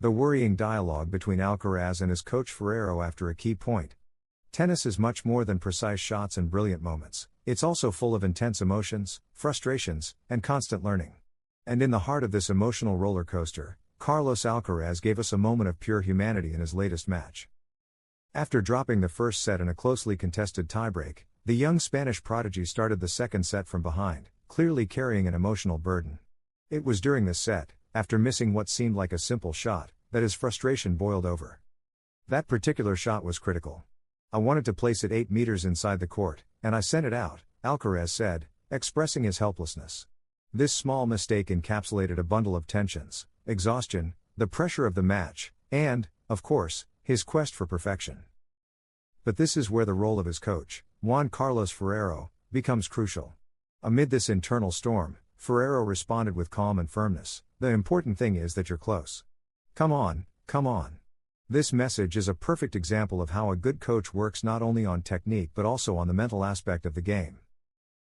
The worrying dialogue between Alcaraz and his coach Ferrero after a key point. Tennis is much more than precise shots and brilliant moments, it's also full of intense emotions, frustrations, and constant learning. And in the heart of this emotional roller coaster, Carlos Alcaraz gave us a moment of pure humanity in his latest match. After dropping the first set in a closely contested tiebreak, the young Spanish prodigy started the second set from behind, clearly carrying an emotional burden. It was during this set, after missing what seemed like a simple shot, that his frustration boiled over. That particular shot was critical. I wanted to place it 8 meters inside the court, and I sent it out, Alcaraz said, expressing his helplessness. This small mistake encapsulated a bundle of tensions, exhaustion, the pressure of the match, and, of course, his quest for perfection. But this is where the role of his coach, Juan Carlos Ferrero, becomes crucial. Amid this internal storm, Ferrero responded with calm and firmness. The important thing is that you're close. Come on, come on. This message is a perfect example of how a good coach works not only on technique but also on the mental aspect of the game.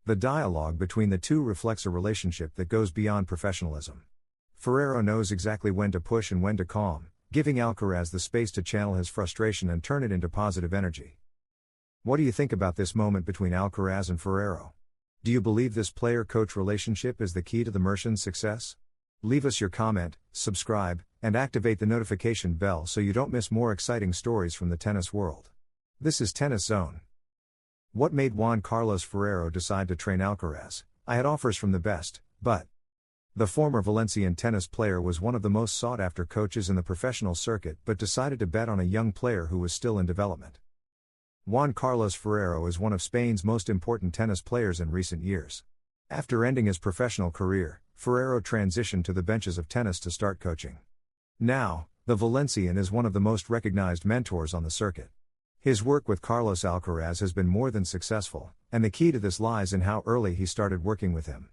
The dialogue between the two reflects a relationship that goes beyond professionalism. Ferrero knows exactly when to push and when to calm, giving Alcaraz the space to channel his frustration and turn it into positive energy. What do you think about this moment between Alcaraz and Ferrero? Do you believe this player-coach relationship is the key to the Merchant's success? Leave us your comment, subscribe, and activate the notification bell so you don't miss more exciting stories from the tennis world. This is Tennis Zone. What made Juan Carlos Ferrero decide to train Alcaraz? I had offers from the best, but the former Valencian tennis player was one of the most sought-after coaches in the professional circuit but decided to bet on a young player who was still in development. Juan Carlos Ferrero is one of Spain's most important tennis players in recent years. After ending his professional career, Ferrero transitioned to the benches of tennis to start coaching. Now, the Valencian is one of the most recognized mentors on the circuit. His work with Carlos Alcaraz has been more than successful, and the key to this lies in how early he started working with him.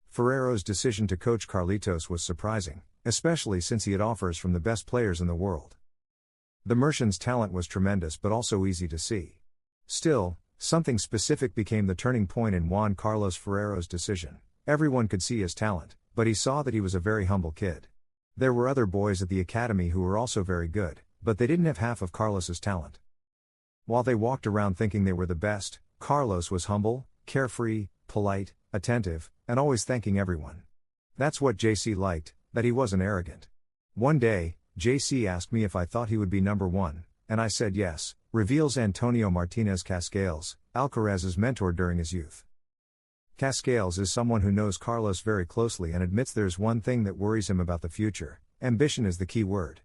Ferrero's decision to coach Carlitos was surprising, especially since he had offers from the best players in the world. The Merchant's talent was tremendous but also easy to see. Still, something specific became the turning point in Juan Carlos Ferrero's decision. Everyone could see his talent, but he saw that he was a very humble kid. There were other boys at the academy who were also very good, but they didn't have half of Carlos's talent. While they walked around thinking they were the best, Carlos was humble, carefree, polite, attentive, and always thanking everyone. That's what JC liked, that he wasn't arrogant. One day, JC asked me if I thought he would be number one, and I said yes, reveals Antonio Martinez Cascales, Alcaraz's mentor during his youth. Cascales is someone who knows Carlos very closely and admits there's one thing that worries him about the future: ambition is the key word.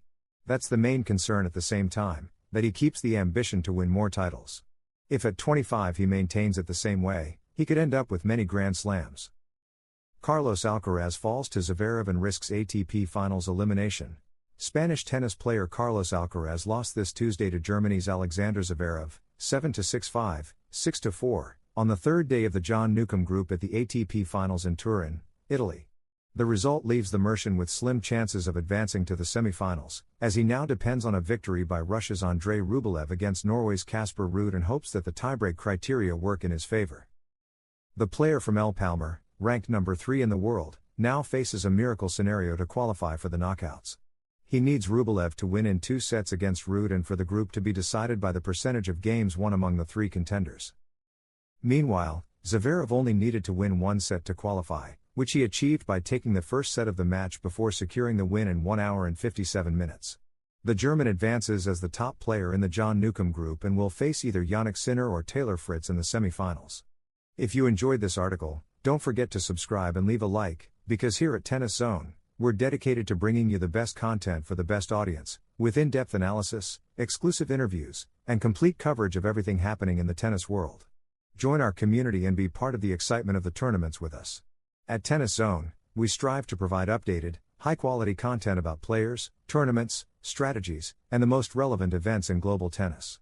That's the main concern at the same time, that he keeps the ambition to win more titles. If at 25 he maintains it the same way, he could end up with many Grand Slams. Carlos Alcaraz falls to ZVEREV and risks ATP Finals elimination. Spanish tennis player Carlos Alcaraz lost this Tuesday to Germany's Alexander Zverev, 7-6-5, 6-4, on the third day of the John Newcombe Group at the ATP Finals in Turin, Italy. The result leaves the Merchant with slim chances of advancing to the semi-finals, as he now depends on a victory by Russia's Andrei Rublev against Norway's Casper Ruud and hopes that the tiebreak criteria work in his favor. The player from El Palmar, ranked number 3 in the world, now faces a miracle scenario to qualify for the knockouts. He needs Rublev to win in 2 sets against Ruud and for the group to be decided by the percentage of games won among the 3 contenders. Meanwhile, Zverev only needed to win 1 set to qualify, which he achieved by taking the first set of the match before securing the win in 1 hour and 57 minutes. The German advances as the top player in the John Newcombe Group and will face either Jannik Sinner or Taylor Fritz in the semi-finals. If you enjoyed this article, don't forget to subscribe and leave a like, because here at Tennis Zone, we're dedicated to bringing you the best content for the best audience, with in-depth analysis, exclusive interviews, and complete coverage of everything happening in the tennis world. Join our community and be part of the excitement of the tournaments with us. At Tennis Zone, we strive to provide updated, high-quality content about players, tournaments, strategies, and the most relevant events in global tennis.